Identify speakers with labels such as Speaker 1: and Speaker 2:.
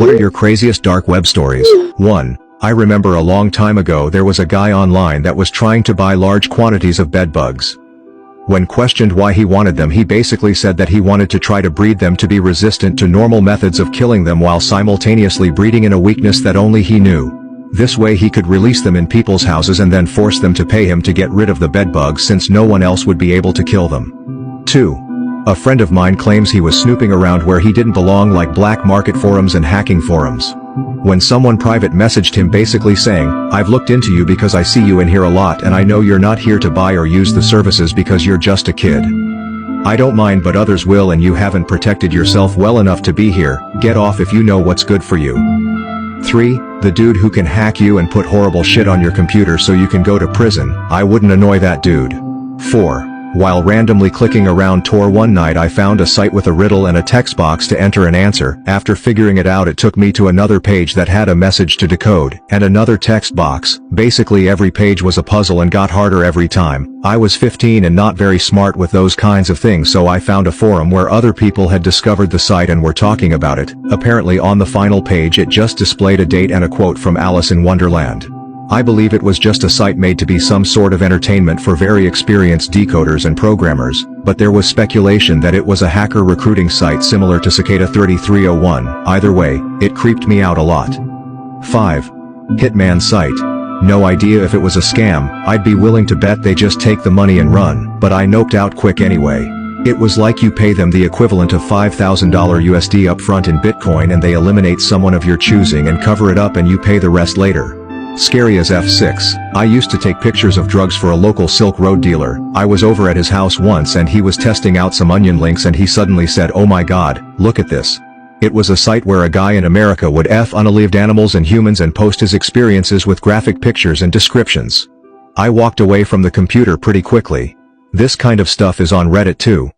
Speaker 1: What are your craziest dark web stories? 1. I remember a long time ago there was a guy online that was trying to buy large quantities of bedbugs. When questioned why he wanted them, he basically said that he wanted to try to breed them to be resistant to normal methods of killing them while simultaneously breeding in a weakness that only he knew. This way he could release them in people's houses and then force them to pay him to get rid of the bedbugs since no one else would be able to kill them. 2. A friend of mine claims he was snooping around where he didn't belong, like black market forums and hacking forums. When someone private messaged him basically saying, "I've looked into you because I see you in here a lot and I know you're not here to buy or use the services because you're just a kid. I don't mind, but others will, and you haven't protected yourself well enough to be here. Get off if you know what's good for you." 3. The dude who can hack you and put horrible shit on your computer so you can go to prison. I wouldn't annoy that dude. 4. While randomly clicking around Tor one night, I found a site with a riddle and a text box to enter an answer. After figuring it out, it took me to another page that had a message to decode, and another text box. Basically every page was a puzzle and got harder every time. I was 15 and not very smart with those kinds of things, so I found a forum where other people had discovered the site and were talking about it. Apparently on the final page it just displayed a date and a quote from Alice in Wonderland. I believe it was just a site made to be some sort of entertainment for very experienced decoders and programmers, but there was speculation that it was a hacker recruiting site similar to Cicada 3301. Either way, it creeped me out a lot. 5. Hitman site. No idea if it was a scam. I'd be willing to bet they just take the money and run, but I noped out quick anyway. It was like you pay them the equivalent of $5,000 USD upfront in Bitcoin and they eliminate someone of your choosing and cover it up and you pay the rest later. Scary as F6. I used to take pictures of drugs for a local Silk Road dealer. I was over at his house once and he was testing out some onion links and he suddenly said, "Oh my god, look at this." It was a site where a guy in America would unalived animals and humans and post his experiences with graphic pictures and descriptions. I walked away from the computer pretty quickly. This kind of stuff is on Reddit too.